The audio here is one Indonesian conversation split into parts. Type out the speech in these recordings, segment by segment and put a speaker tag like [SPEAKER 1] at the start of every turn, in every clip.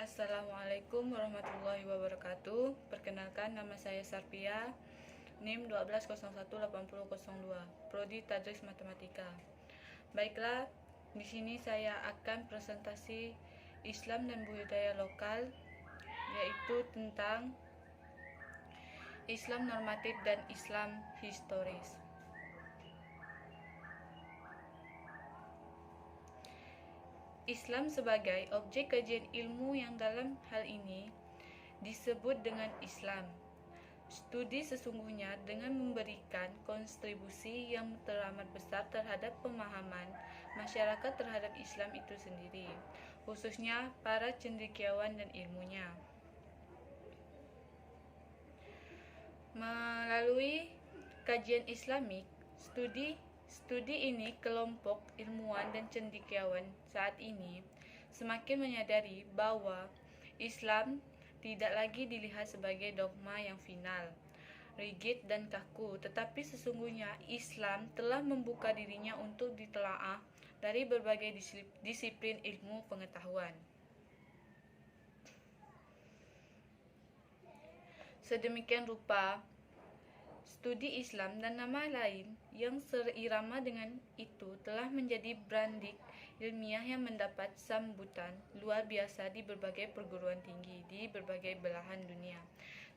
[SPEAKER 1] Assalamualaikum warahmatullahi wabarakatuh. Perkenalkan, nama saya Sarpia, NIM 12018002, Prodi Tadris Matematika. Baiklah, di sini saya akan presentasi Islam dan budaya lokal, yaitu tentang Islam normatif dan Islam historis. Islam sebagai objek kajian ilmu yang dalam hal ini disebut dengan Islam. Studi sesungguhnya dengan memberikan kontribusi yang teramat besar terhadap pemahaman masyarakat terhadap Islam itu sendiri, khususnya para cendekiawan dan ilmunya. Melalui kajian Islamik, studi ini kelompok ilmuwan dan cendekiawan saat ini semakin menyadari bahwa Islam tidak lagi dilihat sebagai dogma yang final, rigid dan kaku, tetapi sesungguhnya Islam telah membuka dirinya untuk ditelaah dari berbagai disiplin ilmu pengetahuan. Sedemikian rupa, studi Islam dan nama lain yang seirama dengan itu telah menjadi brandik ilmiah yang mendapat sambutan luar biasa di berbagai perguruan tinggi di berbagai belahan dunia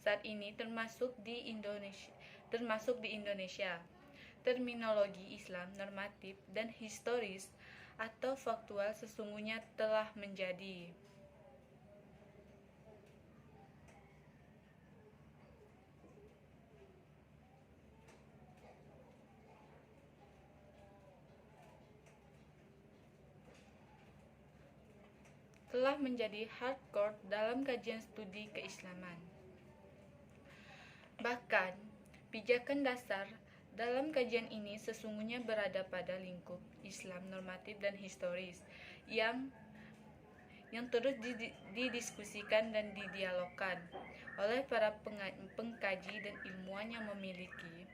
[SPEAKER 1] saat ini, termasuk di Indonesia. Terminologi Islam normatif dan historis atau faktual sesungguhnya telah menjadi hardcore dalam kajian studi keislaman. Bahkan, pijakan dasar dalam kajian ini sesungguhnya berada pada lingkup Islam normatif dan historis yang terus didiskusikan dan didialogkan oleh para pengkaji dan ilmuwan yang memiliki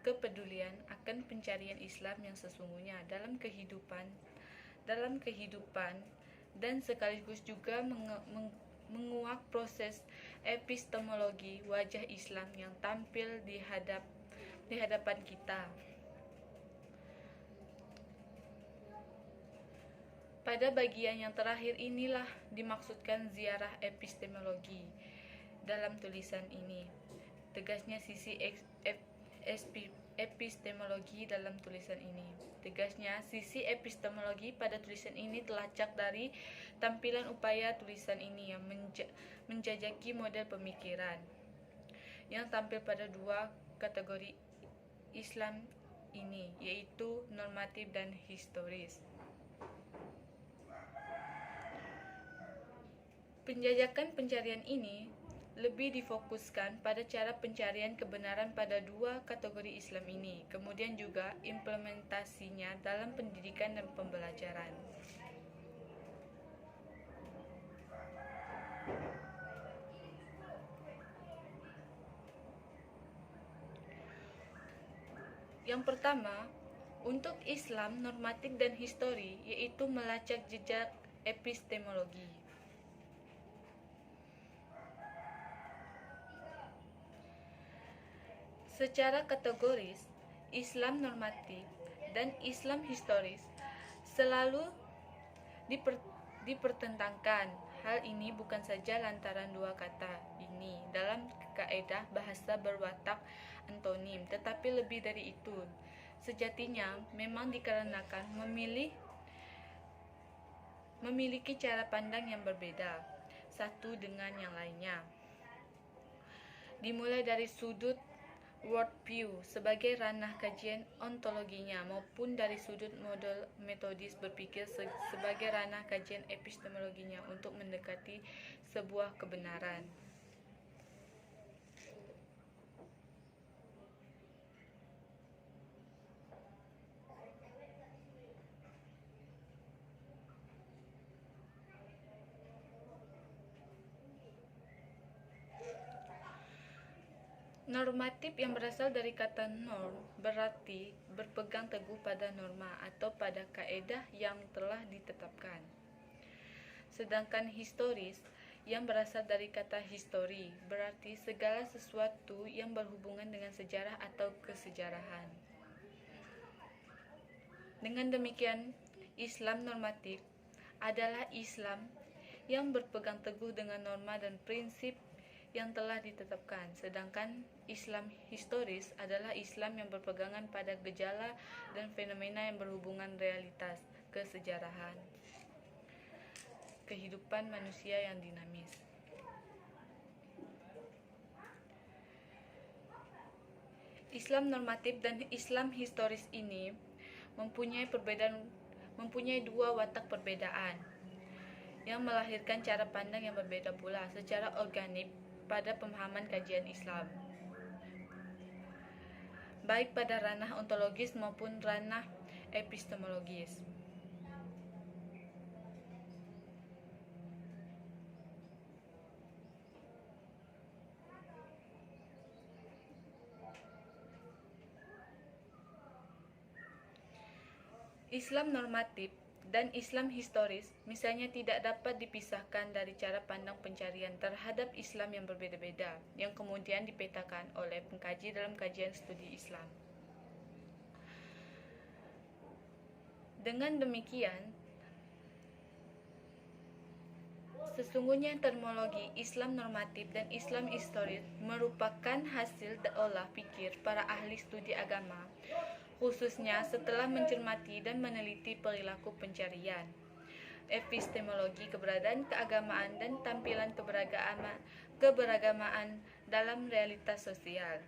[SPEAKER 1] kepedulian akan pencarian Islam yang sesungguhnya dalam kehidupan dan sekaligus juga menguak proses epistemologi wajah Islam yang tampil di hadapan kita. Pada bagian yang terakhir inilah dimaksudkan ziarah epistemologi dalam tulisan ini. Tegasnya sisi epistemologi dalam tulisan ini. Tegasnya, sisi epistemologi pada tulisan ini terlacak dari tampilan upaya tulisan ini yang menjajaki model pemikiran yang tampil pada dua kategori Islam ini, yaitu normatif dan historis. Penjajakan pencarian ini lebih difokuskan pada cara pencarian kebenaran pada dua kategori Islam ini, kemudian juga implementasinya dalam pendidikan dan pembelajaran. Yang pertama, untuk Islam normatif dan histori, yaitu melacak jejak epistemologi. Secara kategoris, Islam normatif dan Islam historis selalu dipertentangkan. Hal ini bukan saja lantaran dua kata ini dalam kaedah bahasa berwatak antonim, tetapi lebih dari itu. Sejatinya memang dikarenakan memiliki cara pandang yang berbeda satu dengan yang lainnya. Dimulai dari sudut worldview sebagai ranah kajian ontologinya maupun dari sudut model metodis berpikir sebagai ranah kajian epistemologinya untuk mendekati sebuah kebenaran. Normatif yang berasal dari kata norm berarti berpegang teguh pada norma atau pada kaedah yang telah ditetapkan. Sedangkan historis yang berasal dari kata histori, berarti segala sesuatu yang berhubungan dengan sejarah atau kesejarahan. Dengan demikian, Islam normatif adalah Islam yang berpegang teguh dengan norma dan prinsip yang telah ditetapkan, sedangkan Islam historis adalah Islam yang berpegangan pada gejala dan fenomena yang berhubungan realitas, kesejarahan, kehidupan manusia yang dinamis. Islam normatif dan Islam historis ini mempunyai dua watak perbedaan yang melahirkan cara pandang yang berbeda pula secara organik pada pemahaman kajian Islam, baik pada ranah ontologis maupun ranah epistemologis. Islam normatif dan Islam historis misalnya tidak dapat dipisahkan dari cara pandang pencarian terhadap Islam yang berbeda-beda, yang kemudian dipetakan oleh pengkaji dalam kajian studi Islam. Dengan demikian, sesungguhnya terminologi Islam normatif dan Islam historis merupakan hasil olah pikir para ahli studi agama, khususnya setelah mencermati dan meneliti perilaku pencarian, epistemologi keberadaan keagamaan dan tampilan keberagamaan dalam realitas sosial.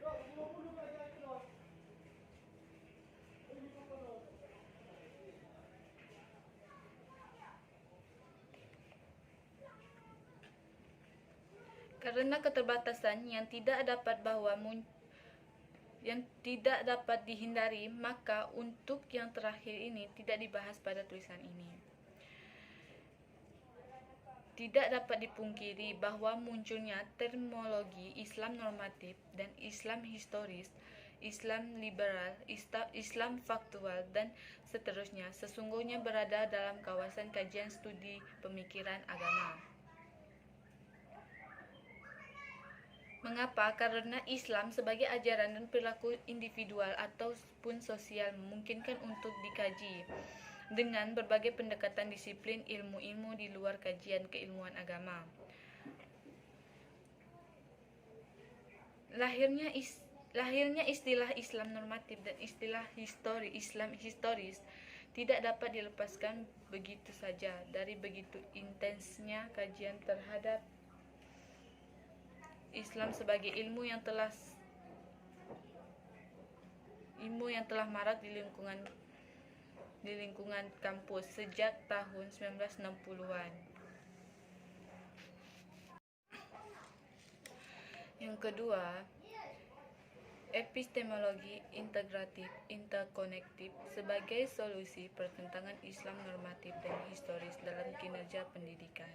[SPEAKER 1] Karena keterbatasan yang tidak dapat dihindari, maka untuk yang terakhir ini tidak dibahas pada tulisan ini. Tidak dapat dipungkiri bahwa munculnya terminologi Islam normatif dan Islam historis, Islam liberal, Islam faktual, dan seterusnya sesungguhnya berada dalam kawasan kajian studi pemikiran agama. Mengapa? Karena Islam sebagai ajaran dan perilaku individual ataupun sosial memungkinkan untuk dikaji dengan berbagai pendekatan disiplin ilmu-ilmu di luar kajian keilmuan agama. Lahirnya istilah Islam normatif dan istilah Islam historis tidak dapat dilepaskan begitu saja dari begitu intensnya kajian terhadap Islam sebagai ilmu yang telah marak di lingkungan kampus sejak tahun 1960-an. Yang kedua, epistemologi integratif interkonektif sebagai solusi pertentangan Islam normatif dan historis dalam kinerja pendidikan.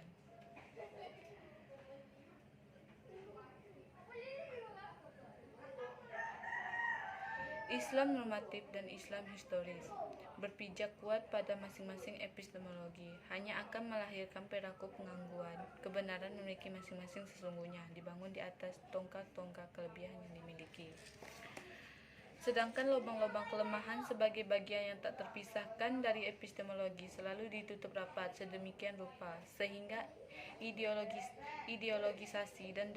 [SPEAKER 1] Islam normatif dan Islam historis berpijak kuat pada masing-masing epistemologi hanya akan melahirkan perilaku pengangguan. Kebenaran memiliki masing-masing sesungguhnya, dibangun di atas tonggak-tonggak kelebihan yang dimiliki. Sedangkan lubang-lubang kelemahan sebagai bagian yang tak terpisahkan dari epistemologi selalu ditutup rapat sedemikian rupa sehingga ideologisasi dan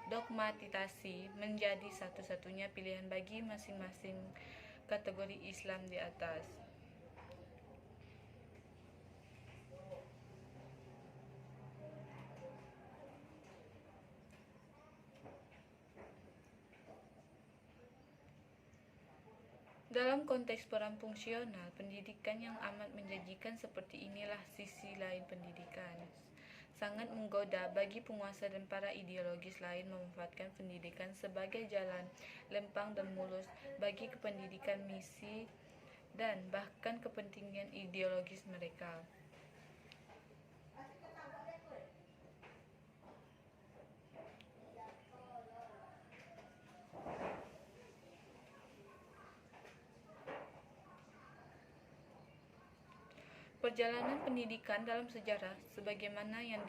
[SPEAKER 1] dogmatisasi menjadi satu-satunya pilihan bagi masing-masing kategori Islam di atas. Dalam konteks peran fungsional, pendidikan yang amat menjanjikan seperti inilah sisi lain pendidikan. Sangat menggoda bagi penguasa dan para ideologis lain memanfaatkan pendidikan sebagai jalan lempang dan mulus bagi kependidikan misi dan bahkan kepentingan ideologis mereka. Perjalanan pendidikan dalam sejarah sebagaimana yang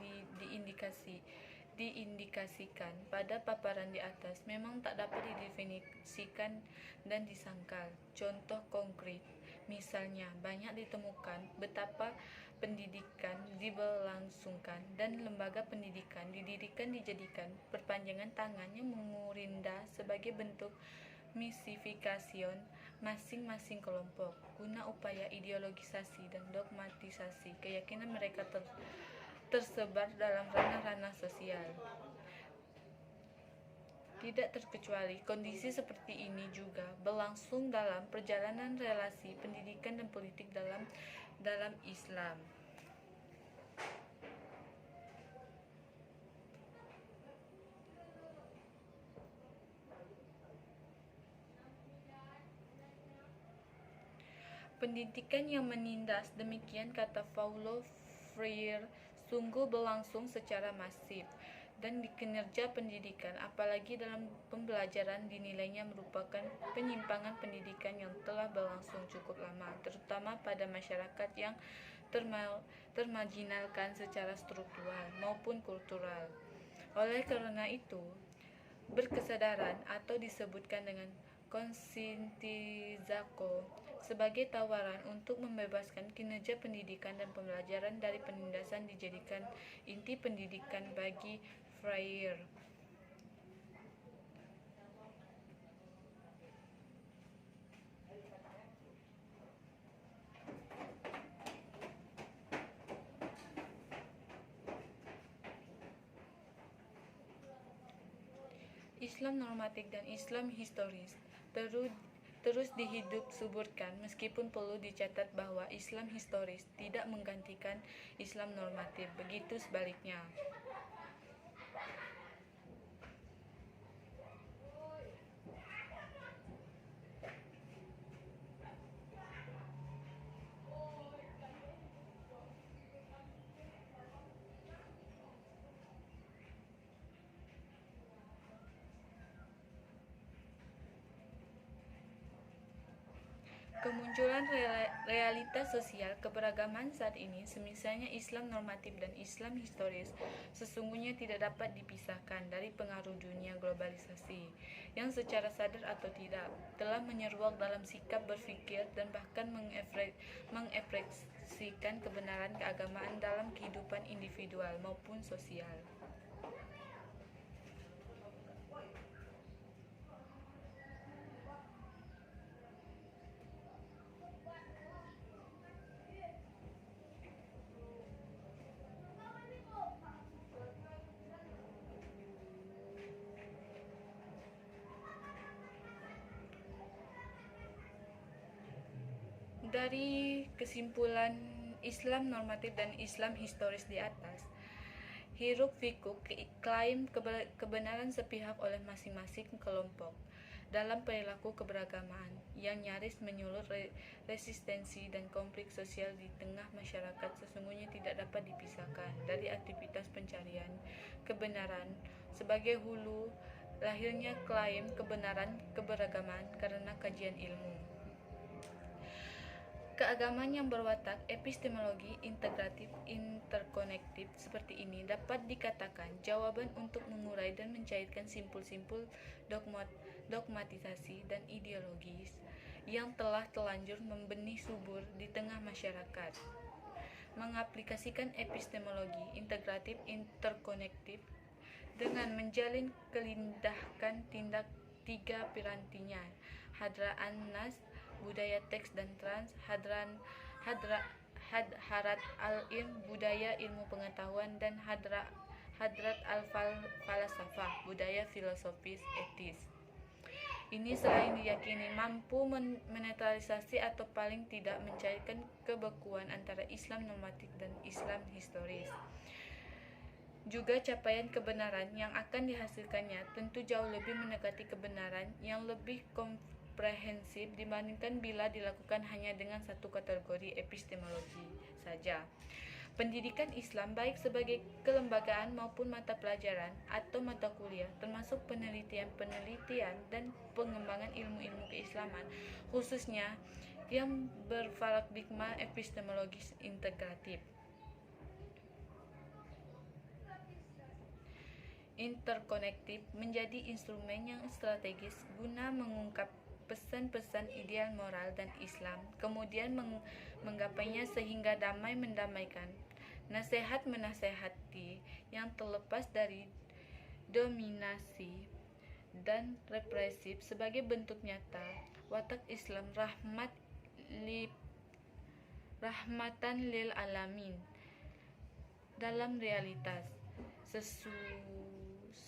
[SPEAKER 1] diindikasikan pada paparan di atas memang tak dapat didefinisikan dan disangkal. Contoh konkret, misalnya banyak ditemukan betapa pendidikan diberlangsungkan dan lembaga pendidikan didirikan dijadikan perpanjangan tangan yang mengurinda sebagai bentuk misifikasiun masing-masing kelompok guna upaya ideologisasi dan dogmatisasi keyakinan mereka tersebar dalam ranah-ranah sosial. Tidak terkecuali, kondisi seperti ini juga berlangsung dalam perjalanan relasi pendidikan dan politik dalam Islam. Pendidikan yang menindas, demikian kata Paulo Freire, sungguh berlangsung secara masif, dan di kinerja pendidikan, apalagi dalam pembelajaran, dinilainya merupakan penyimpangan pendidikan yang telah berlangsung cukup lama, terutama pada masyarakat yang termarginalkan secara struktural maupun kultural. Oleh karena itu, berkesadaran atau disebutkan dengan konsientizako sebagai tawaran untuk membebaskan kinerja pendidikan dan pembelajaran dari penindasan dijadikan inti pendidikan bagi Freire. Islam normatif dan Islam historis terus dihidup-suburkan, meskipun perlu dicatat bahwa Islam historis tidak menggantikan Islam normatif, begitu sebaliknya. Kemunculan realitas sosial keberagaman saat ini, semisalnya Islam normatif dan Islam historis, sesungguhnya tidak dapat dipisahkan dari pengaruh dunia globalisasi, yang secara sadar atau tidak telah menyeruak dalam sikap berpikir dan bahkan mengekspresikan kebenaran keagamaan dalam kehidupan individual maupun sosial. Dari kesimpulan Islam normatif dan Islam historis di atas, hiruk pikuk klaim kebenaran sepihak oleh masing-masing kelompok dalam perilaku keberagaman yang nyaris menyulut resistensi dan konflik sosial di tengah masyarakat sesungguhnya tidak dapat dipisahkan dari aktivitas pencarian kebenaran sebagai hulu lahirnya klaim kebenaran keberagaman karena kajian ilmu. Keagamaan yang berwatak epistemologi integratif interkonektif seperti ini dapat dikatakan jawaban untuk mengurai dan mencairkan simpul-simpul dogmatisasi dan ideologis yang telah telanjur membenih subur di tengah masyarakat. Mengaplikasikan epistemologi integratif interkonektif dengan menjalin kelindahkan tindak tiga pirantinya, hadra an-nas, budaya teks dan trans, harat al-ilm, budaya ilmu pengetahuan, dan hadrat al-falasafah, budaya filosofis etis. Ini selain diyakini mampu menetralisasi atau paling tidak mencairkan kebekuan antara Islam normatif dan Islam historis. Juga capaian kebenaran yang akan dihasilkannya tentu jauh lebih mendekati kebenaran yang lebih komprehensif dibandingkan bila dilakukan hanya dengan satu kategori epistemologi saja. Pendidikan Islam baik sebagai kelembagaan maupun mata pelajaran atau mata kuliah, termasuk penelitian dan pengembangan ilmu-ilmu keislaman, khususnya yang berparadigma epistemologis integratif. Interkonektif menjadi instrumen yang strategis guna mengungkap pesan-pesan ideal moral dan Islam, kemudian menggapainya sehingga damai mendamaikan, nasihat menasehati yang terlepas dari dominasi dan represif sebagai bentuk nyata watak Islam rahmatan lil alamin dalam realitas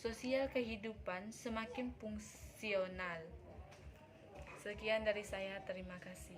[SPEAKER 1] sosial kehidupan semakin fungsional. Sekian dari saya, terima kasih.